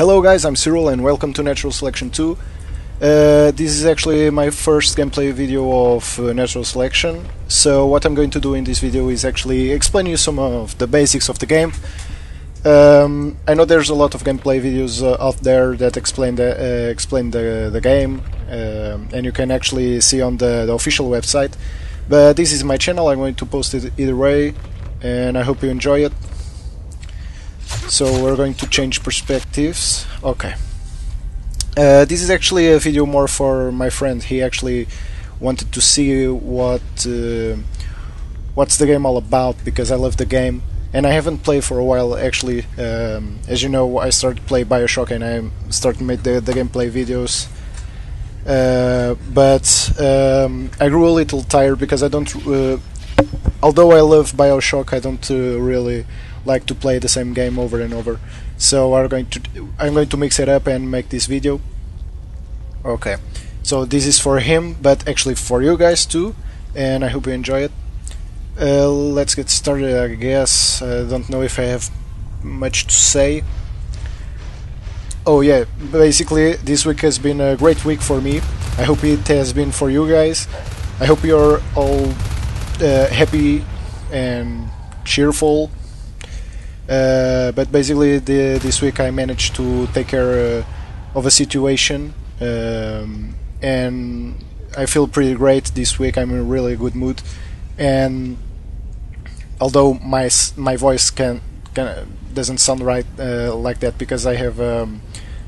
Hello guys, I'm Cyril and welcome to Natural Selection 2. This is actually my first gameplay video of Natural Selection. So what I'm going to do in this video is actually explain you some of the basics of the game. I know there's a lot of gameplay videos out there that explain the game, and you can actually see on the official website. But this is my channel, I'm going to post it either way, and I hope you enjoy it. So we're going to change perspectives. Okay. This is actually a video more for my friend. He actually wanted to see what's the game all about, because I love the game and I haven't played for a while actually. As you know, I started to play Bioshock and I started to make the gameplay videos. But I grew a little tired because I don't. Although I love Bioshock, I don't really like to play the same game over and over. So I'm going to mix it up and make this video. Okay, so this is for him, but actually for you guys too, and I hope you enjoy it. Let's get started, I guess. I don't know if I have much to say. Oh yeah, basically this week has been a great week for me. I hope it has been for you guys. I hope you're all happy and cheerful. But basically this week I managed to take care of a situation, and I feel pretty great this week. I'm in a really good mood, and although my voice doesn't sound right like that because I have a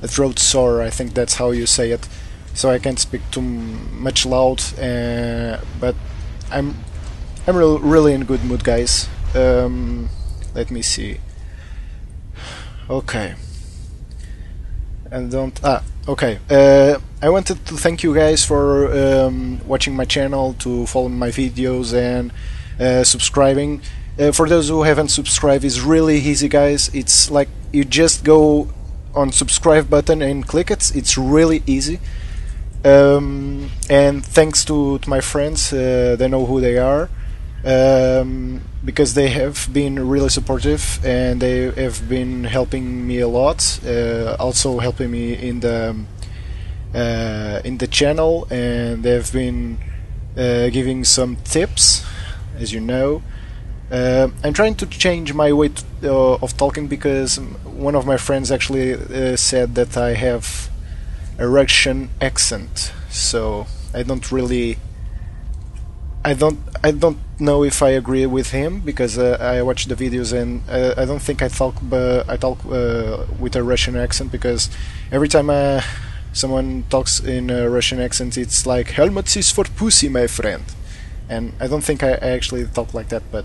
throat sore, I think that's how you say it, so I can't speak too much loud, but I'm really in good mood, guys. Let me see. Okay. Okay. I wanted to thank you guys for watching my channel, to follow my videos and subscribing. For those who haven't subscribed, it's really easy, guys. It's like you just go on subscribe button and click it. It's really easy. And thanks to my friends, they know who they are. Because they have been really supportive and they have been helping me a lot, also helping me in the channel, and they've been giving some tips, as you know. I'm trying to change my way of talking, because one of my friends actually said that I have a Russian accent, so I don't know if I agree with him, because I watched the videos and I don't think I talk with a Russian accent, because every time someone talks in a Russian accent, it's like "helmets is for pussy, my friend," and I don't think I actually talk like that, but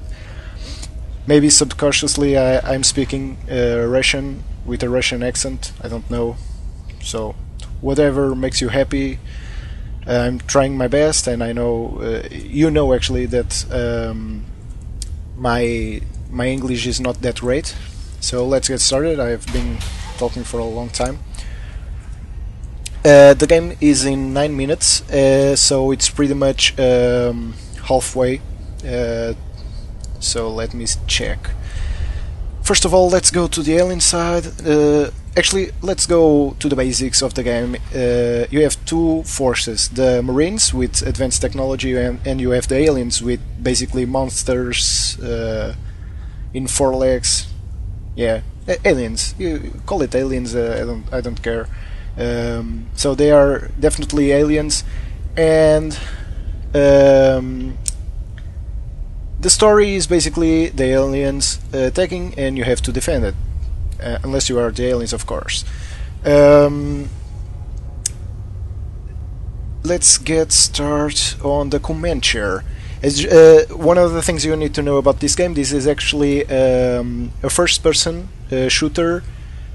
maybe subconsciously I'm speaking Russian with a Russian accent. I don't know. So whatever makes you happy. I'm trying my best, and I know you know actually that my English is not that great. So let's get started. I've been talking for a long time. The game is in 9 minutes, so it's pretty much halfway. So let me check. First of all, let's go to the alien side. Actually, let's go to the basics of the game. You have two forces: the Marines with advanced technology, and you have the aliens with basically monsters in 4 legs. Yeah, aliens. You call it aliens. I don't care. So they are definitely aliens, and the story is basically the aliens attacking, and you have to defend it. Unless you are the aliens, of course. Let's get started on the command chair. One of the things you need to know about this game: this is actually a first-person shooter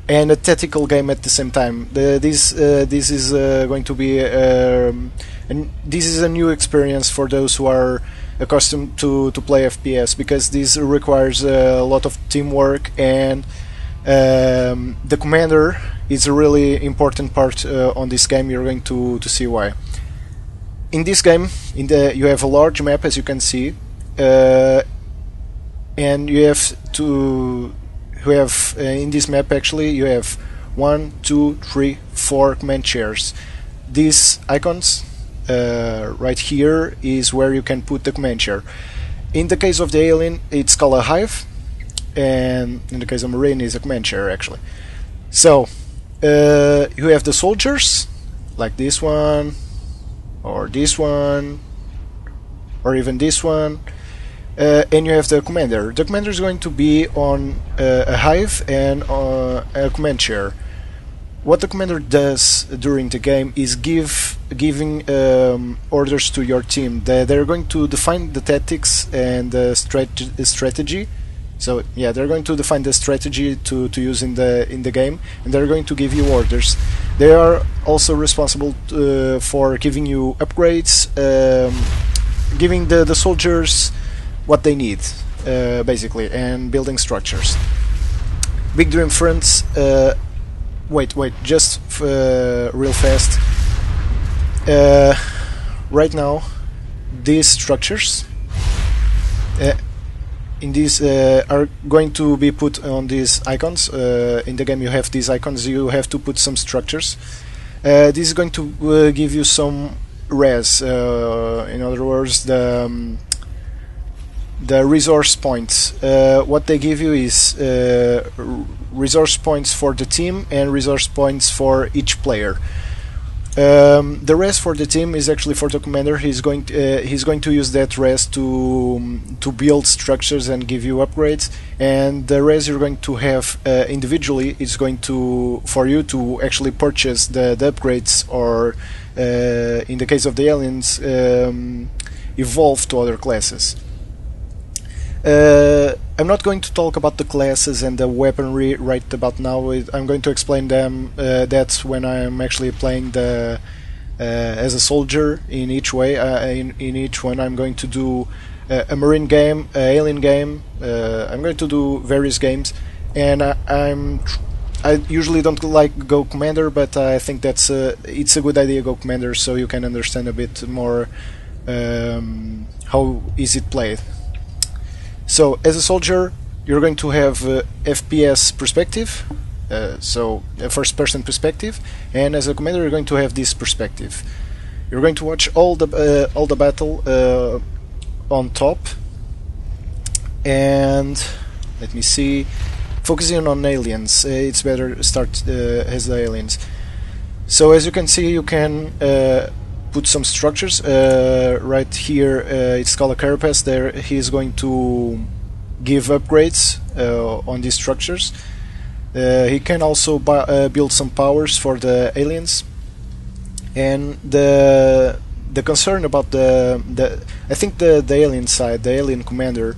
and a tactical game at the same time. This is going to be this is a new experience for those who are accustomed to play FPS, because this requires a lot of teamwork, and the commander is a really important part on this game. You're going to see why. In this game, you have a large map, as you can see, and you have in this map actually you have 1, 2, 3, 4 command chairs. These icons right here is where you can put the command chair. In the case of the alien, it's called a hive, and in the case of marine, is a command chair actually. So you have the soldiers, like this one, or this one, or even this one, and you have the commander. The commander is going to be on a hive and a command chair. What the commander does during the game is giving orders to your team. They're going to define the tactics and the strategy. So yeah, they're going to define the strategy to use in the game, and they're going to give you orders. They are also responsible for giving you upgrades, giving the soldiers what they need, basically, and building structures. Big Dream Friends. Wait, just real fast. Right now, these structures in these are going to be put on these icons. In the game, you have these icons. You have to put some structures. This is going to give you some res. In other words, the resource points. What they give you is resource points for the team and resource points for each player. The rest for the team is actually for the commander. He's going to use that rest to build structures and give you upgrades. And the rest you're going to have individually is going to for you to actually purchase the upgrades, or in the case of the aliens, evolve to other classes. I'm not going to talk about the classes and the weaponry right about now. I'm going to explain them that's when I'm actually playing as a soldier in each way. In each one I'm going to do a marine game, an alien game. I'm going to do various games, and I usually don't like Go Commander, but I think that's it's a good idea, Go Commander, so you can understand a bit more how is it played. So, as a soldier, you're going to have FPS perspective, so a first-person perspective, and as a commander, you're going to have this perspective. You're going to watch all the battle on top, and let me see. Focusing on aliens, it's better to start as the aliens. So, as you can see, you can put some structures. Right here it's called a carapace. There he is going to give upgrades on these structures. He can also build some powers for the aliens. And the concern about I think the alien side, the alien commander,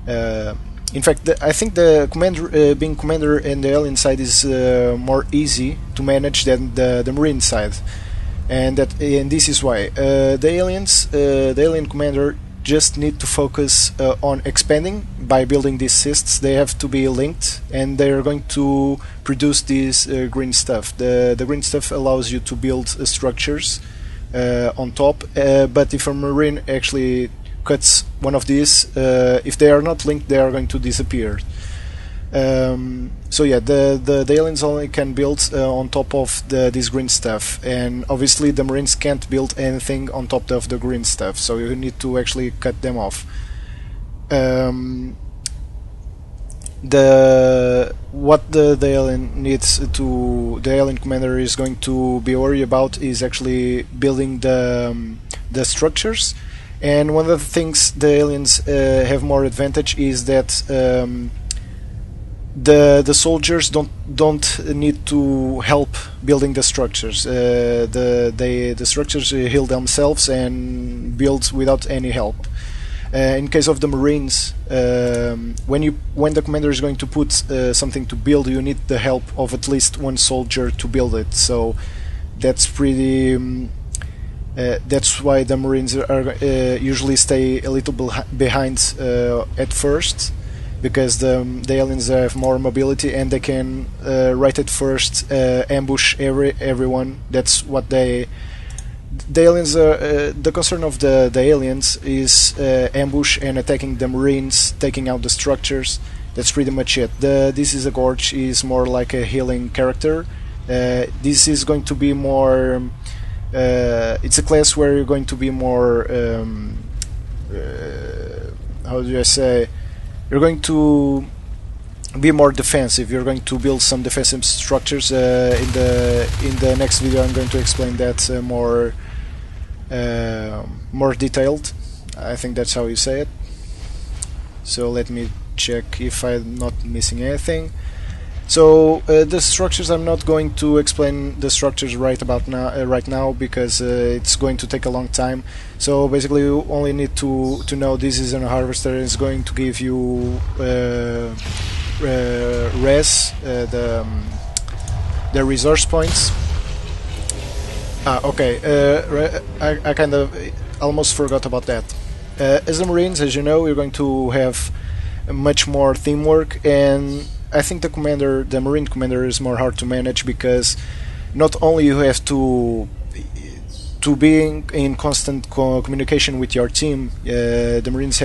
in fact I think the commander being commander and the alien side is more easy to manage than the marine side. And this is why the alien commander just need to focus on expanding by building these cysts. They have to be linked, and they are going to produce this green stuff. The green stuff allows you to build structures on top, but if a marine actually cuts one of these, if they are not linked, they are going to disappear. So yeah, the aliens only can build on top of this green stuff, and obviously the marines can't build anything on top of the green stuff, so you need to actually cut them off. What the alien needs to, the alien commander is going to be worried about is actually building the structures. And one of the things the aliens have more advantage is that the soldiers don't need to help building the structures. The structures heal themselves and build without any help. In case of the marines, when the commander is going to put something to build, you need the help of at least one soldier to build it. So that's pretty. That's why the marines are usually stay a little behind at first, because the aliens have more mobility and they can right at first ambush everyone. That's what the aliens the concern of the aliens is ambush and attacking the marines, taking out the structures, That's pretty much it. This is a Gorge, is more like a healing character. This is going to be more. It's a class where you're going to be more. How do I say? You're going to be more defensive. You're going to build some defensive structures. In the next video, I'm going to explain that more detailed. I think that's how you say it. So let me check if I'm not missing anything. So the structures, I'm not going to explain the structures right now because it's going to take a long time. So basically you only need to know this is a harvester and it's going to give you the resource points. Okay, I kind of almost forgot about that. As the Marines, as you know, you're going to have much more teamwork, and I think the Marine Commander is more hard to manage because not only you have to be in constant communication with your team, the Marines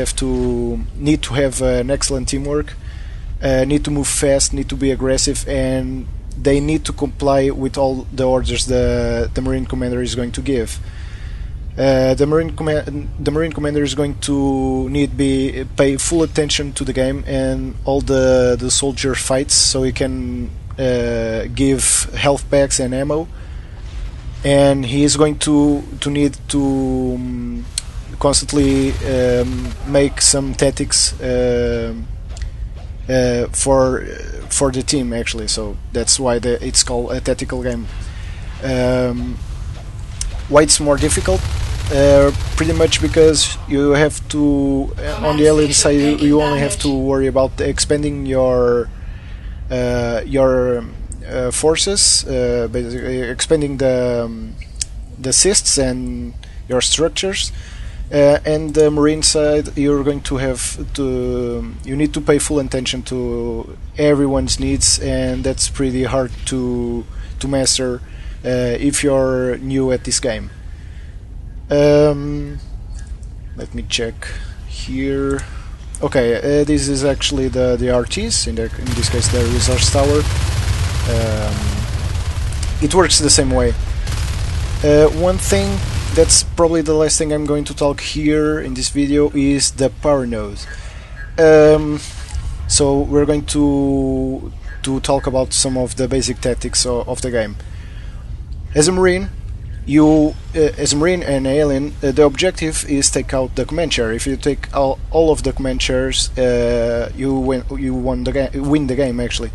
need to have an excellent teamwork, need to move fast, need to be aggressive, and they need to comply with all the orders the Marine Commander is going to give. The Marine Commander is going to pay full attention to the game and all the soldier fights, so he can give health packs and ammo, and he is going to need to constantly make some tactics for the team, actually. So that's why it's called a tactical game. Why it's more difficult? Pretty much because you have to, on the alien side, you only have to worry about expanding your forces, basically expanding the assists and your structures. And the Marine side, you're going to you need to pay full attention to everyone's needs, and that's pretty hard to master if you're new at this game. Let me check here. Okay, this is actually the RTs, in this case the resource tower. It works the same way. One thing, that's probably the last thing I'm going to talk here in this video, is the power node. So we're going to talk about some of the basic tactics of the game. As a Marine, as a Marine and alien, the objective is take out the command chair. If you take all of the command chairs, you win the game actually.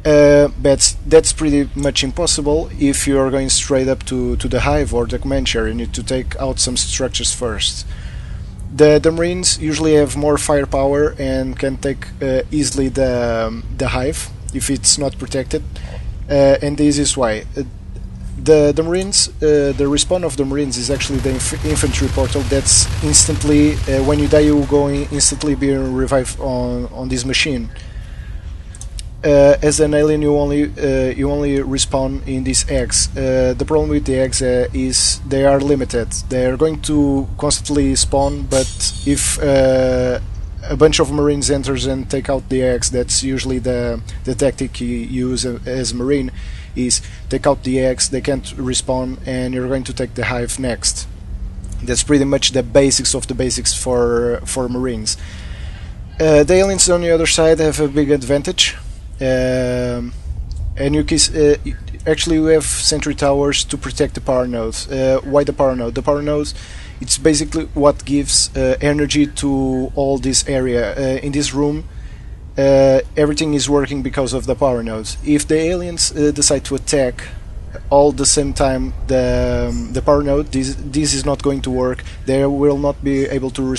But that's pretty much impossible if you are going straight up to the hive or the command chair. You need to take out some structures first. The Marines usually have more firepower and can take easily the hive if it's not protected, and this is why. The Marines, the respawn of the Marines is actually the infantry portal. That's instantly, when you die, you will go instantly be revived on this machine. As an alien, you only respawn in these eggs. The problem with the eggs is they are limited. They are going to constantly spawn, but if a bunch of Marines enters and take out the eggs, that's usually the tactic you use as a Marine. Is take out the eggs, they can't respawn, and you're going to take the hive next. That's pretty much the basics of the basics for Marines. The aliens on the other side have a big advantage, and actually you have sentry towers to protect the power nodes. Why the power node? The power node, it's basically what gives energy to all this area. In this room, everything is working because of the power nodes. If the aliens decide to attack all the same time the power node, this is not going to work. They will not be able to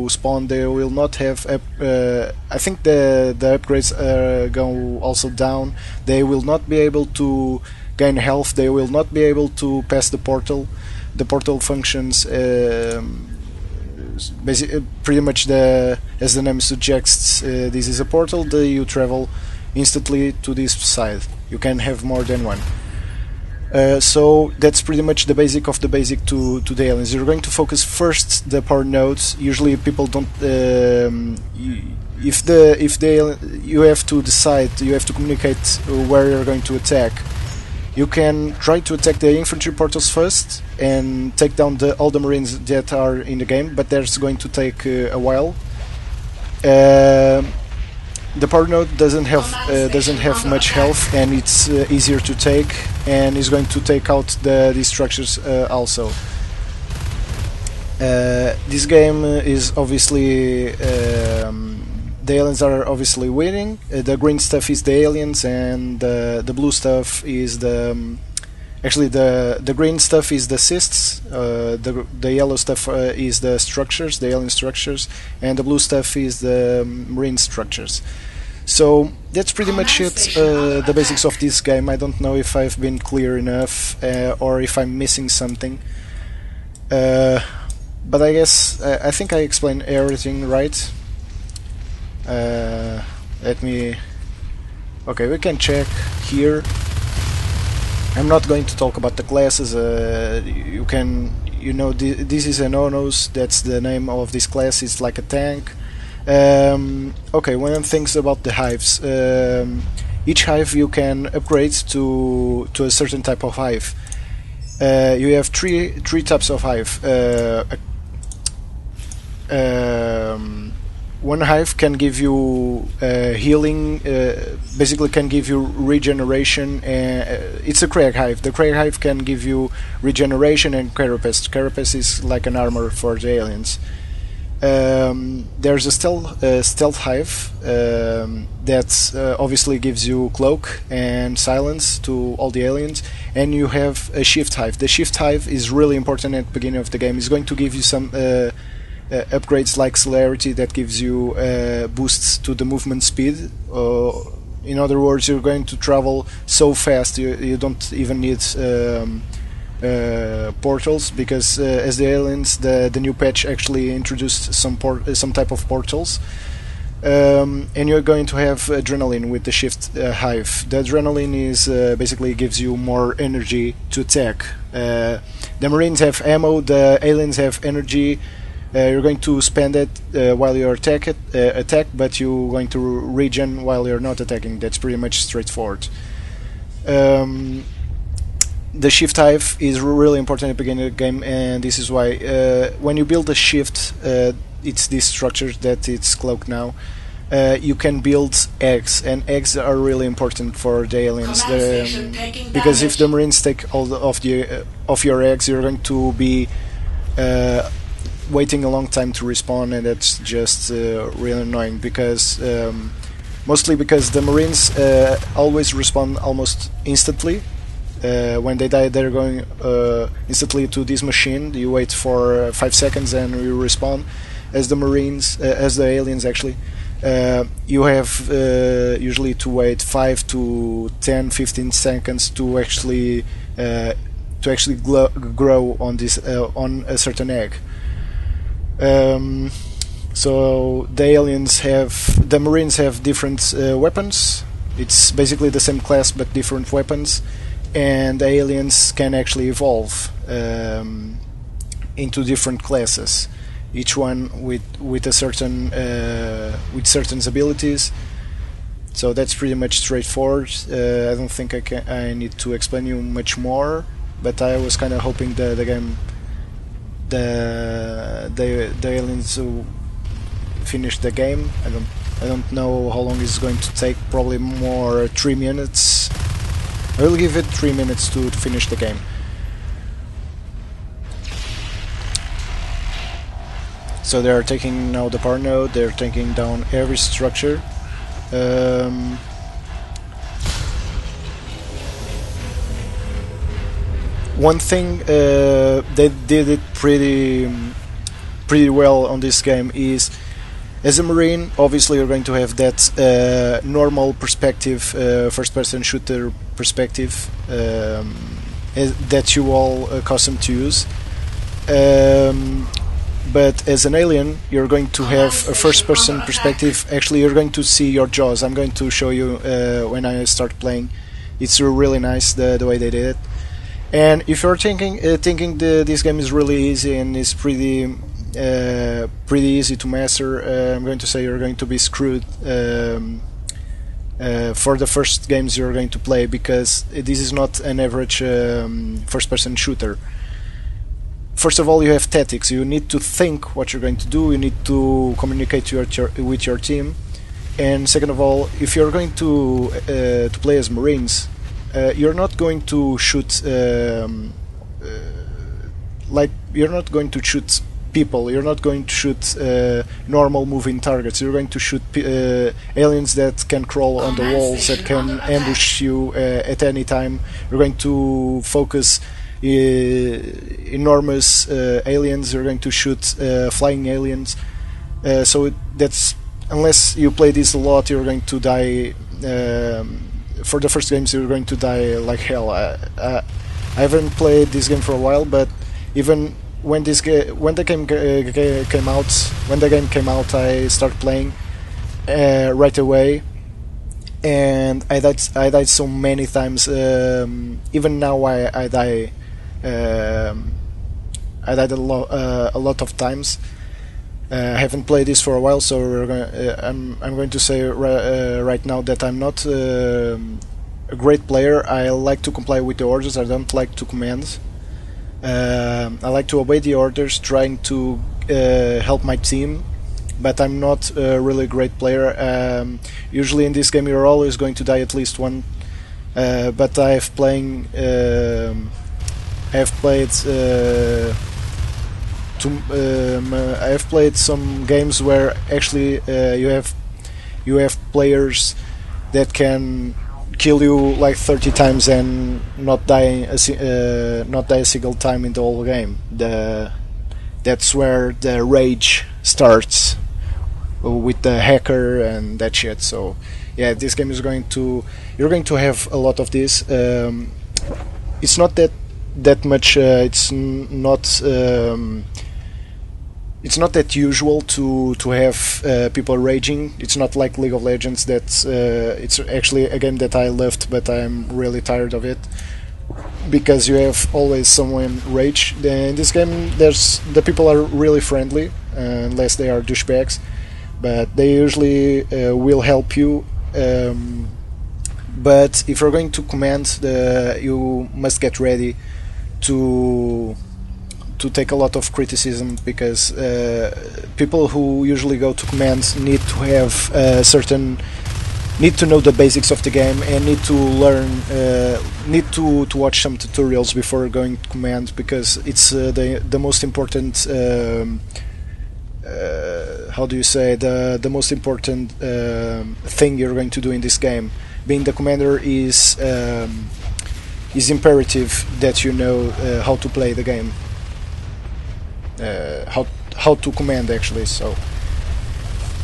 spawn. They will not have I think the upgrades go also down. They will not be able to gain health. They will not be able to pass the portal. The portal functions basically pretty much as the name suggests. This is a portal. You travel instantly to this side. You can have more than one. So that's pretty much the basic of the basic to the aliens. You're going to focus first the power nodes. Usually people don't you have to decide, you have to communicate where you're going to attack. You can try to attack the infantry portals first and take down all the marines that are in the game, but that's going to take a while. The power node doesn't have much health, and it's easier to take, and is going to take out these structures also. This game is obviously the aliens are obviously winning. The green stuff is the aliens, and the blue stuff is the actually the green stuff is the cysts. The yellow stuff is the structures, the alien structures, and the blue stuff is the marine structures. So that's pretty much it. The basics of this game. I don't know if I've been clear enough or if I'm missing something. But I guess I think I explained everything right. Let me... Okay, we can check here. I'm not going to talk about the classes. You know, this is an Onos. That's the name of this class. It's like a tank. Okay, one of the things about the hives. Each hive you can upgrade to a certain type of hive. You have three types of hive. One hive can give you healing, basically can give you regeneration. It's a Krieg hive. The Krieg hive can give you regeneration and carapace. Carapace is like an armor for the aliens. There's a stealth hive that obviously gives you cloak and silence to all the aliens, and you have a shift hive. The shift hive is really important at the beginning of the game. It's going to give you some upgrades like celerity that gives you boosts to the movement speed. In other words, you're going to travel so fast you don't even need portals, because as the aliens, the new patch actually introduced some type of portals. And you're going to have adrenaline with the shift hive. The adrenaline is basically gives you more energy to attack. The marines have ammo, the aliens have energy. You're going to spend it while you attack, but you're going to regen while you're not attacking. That's pretty much straightforward. The shift hive is really important at the beginning of the game, and this is why when you build a shift, it's this structure that it's cloaked now. You can build eggs, and eggs are really important for the aliens. Because if the marines take all of your eggs, you're going to be waiting a long time to respawn, and that's just really annoying. Because mostly because the marines always respawn almost instantly. When they die, they're going instantly to this machine. You wait for 5 seconds and you respawn. As the marines, as the aliens actually, you have usually to wait 5 to 10, 15 seconds to actually grow on this on a certain egg. So the marines have different weapons. It's basically the same class but different weapons, and the aliens can actually evolve into different classes, each one with a certain with certain abilities. So that's pretty much straightforward. I don't think I need to explain you much more, but I was kind of hoping the game, the aliens finish the game. I don't know how long it's going to take. Probably more 3 minutes. I will give it 3 minutes to finish the game. So they are taking now the power node. They're taking down every structure. One thing they did it pretty well on this game is, as a marine, obviously you're going to have that normal perspective, first-person shooter perspective that you all accustomed to use. But as an alien, you're going to have a first-person perspective. Actually, you're going to see your jaws. I'm going to show you when I start playing. It's really nice the way they did it. And if you're thinking this game is really easy and is pretty pretty easy to master. I'm going to say you're going to be screwed for the first games you're going to play, because this is not an average first-person shooter. First of all, you have tactics. You need to think what you're going to do. You need to communicate with your team. And second of all, if you're going to play as Marines, you're not going to shoot like you're not going to shoot people. You're not going to shoot normal moving targets. You're going to shoot aliens that can crawl on the walls, that can ambush you at any time. You're going to focus enormous aliens. You're going to shoot flying aliens. So that's, unless you play this a lot, you're going to die. For the first games, you're going to die like hell. I haven't played this game for a while, but even when the game came out, I started playing right away, and I died so many times. Even now, I die. I died a lot of times. I haven't played this for a while, so I'm going to say right now that I'm not a great player. I like to comply with the orders. I don't like to command. I like to obey the orders, trying to help my team, but I'm not a really great player. Usually in this game you're always going to die at least one, but I've played some games where actually you have players that can kill you like 30 times and not die a single time in the whole game. That's where the rage starts with the hacker and that shit. So yeah, this game is you're going to have a lot of this. It's not that much. It's not that usual to have people raging. It's not like League of Legends. It's actually a game that I loved, but I'm really tired of it, because you have always someone rage. In this game, the people are really friendly, unless they are douchebags, but they usually will help you. But if you're going to command, you must get ready to take a lot of criticism, because people who usually go to command need to have need to know the basics of the game, and need to learn, need to watch some tutorials before going to command, because it's the most important. How do you say, the most important thing you're going to do in this game? Being the commander is imperative that you know how to play the game. How to command, actually. So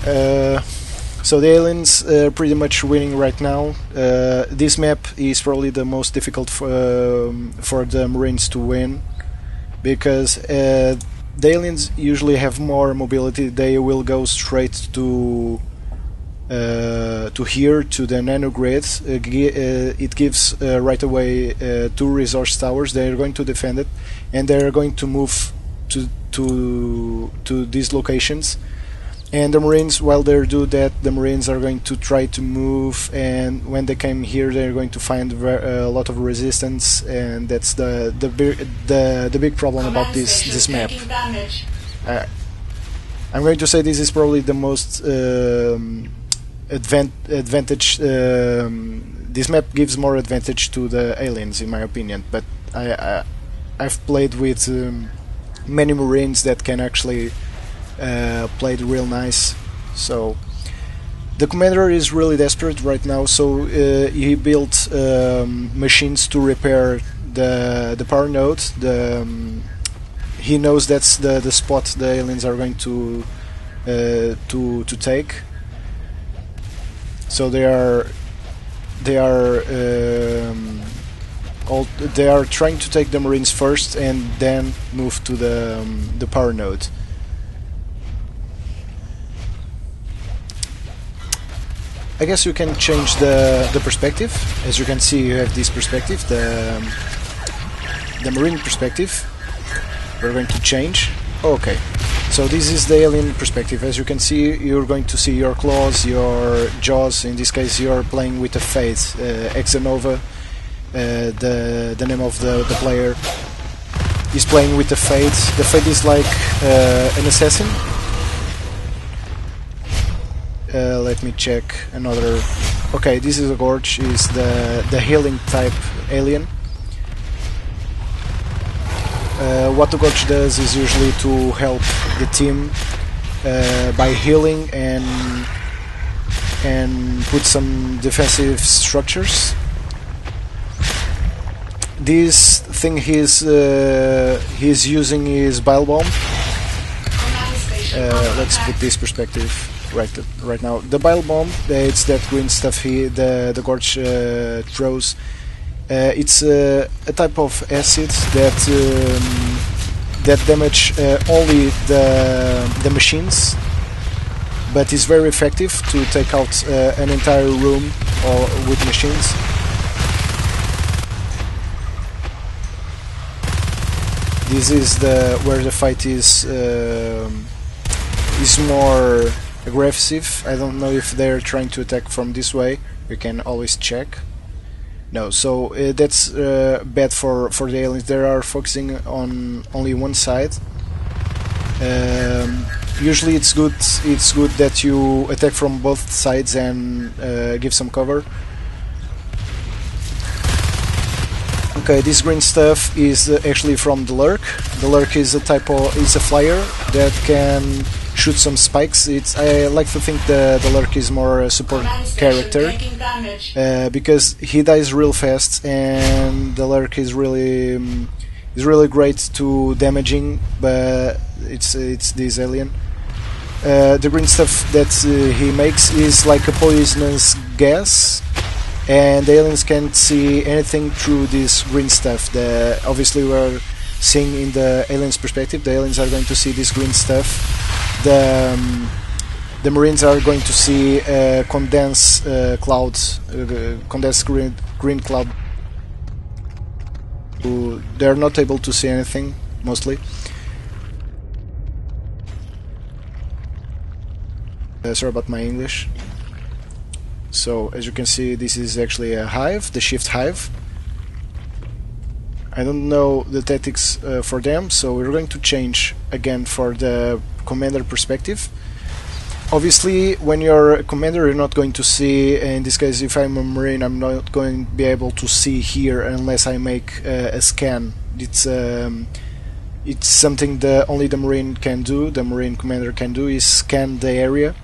the aliens are pretty much winning right now. This map is probably the most difficult for the Marines to win, because the aliens usually have more mobility. They will go straight to here, to the nanogrid. It gives right away 2 resource towers. They are going to defend it, and they are going to move to these locations. And the Marines, while they do that, the Marines are going to try to move, and when they come here, they're going to find a lot of resistance, and that's the big problem about this map. I'm going to say this is probably the most advantage. This map gives more advantage to the aliens, in my opinion. But I've played with many Marines that can actually play it real nice. So the commander is really desperate right now. So he built machines to repair the power node. He knows that's the spot the aliens are going to take. So they are trying to take the Marines first, and then move to the power node. I guess you can change the perspective. As you can see, you have this perspective, the Marine perspective. We're going to change. Okay. So this is the alien perspective. As you can see, you're going to see your claws, your jaws. In this case, you're playing with a Fade, Exanova, the name of the player. He's playing with the Fade. The Fade is like an assassin. Let me check another. Okay, this is a Gorge. Is the healing type alien. What the Gorge does is usually to help the team by healing and put some defensive structures. This thing he's using is Bile Bomb. Let's put this perspective right now. The Bile Bomb, it's that green stuff the Gorge throws. It's a type of acid that damage only the machines, but is very effective to take out an entire room with machines. This is where the fight is more aggressive. I don't know if they're trying to attack from this way. You can always check. No, so that's bad for the aliens. They are focusing on only one side. Usually, it's good that you attack from both sides and give some cover. Okay, this green stuff is actually from the Lurk. The Lurk is a flyer that can shoot some spikes. I like to think the Lurk is more a support character because he dies real fast, and the Lurk is really great to damaging. But it's this alien. The green stuff that he makes is like a poisonous gas, and the aliens can't see anything through this green stuff. Obviously, we're seeing in the aliens' perspective. The aliens are going to see this green stuff. The Marines are going to see condensed clouds, condensed green cloud. They're not able to see anything mostly. Sorry about my English. So as you can see, this is actually a hive, the shift hive. I don't know the tactics for them, so we're going to change again for the commander perspective. Obviously, when you're a commander, you're not going to see, in this case if I'm a Marine, I'm not going to be able to see here unless I make a scan. It's something that only the Marine can do, the Marine commander can do, is scan the area.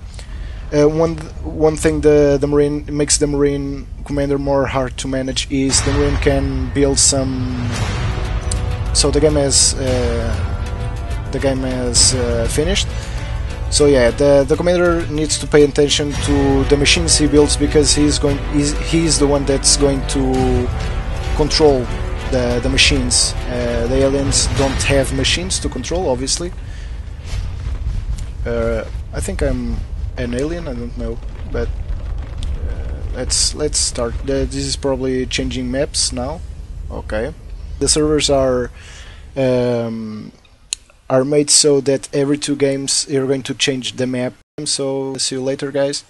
One thing the Marine makes the Marine commander more hard to manage is the Marine can build some. So the game has finished. So yeah, the commander needs to pay attention to the machines he builds, because he's the one that's going to control the machines. The aliens don't have machines to control, obviously. I think I'm an alien, I don't know, but let's start. This is probably changing maps now. Okay, the servers are made so that every 2 games you're going to change the map. So see you later, guys.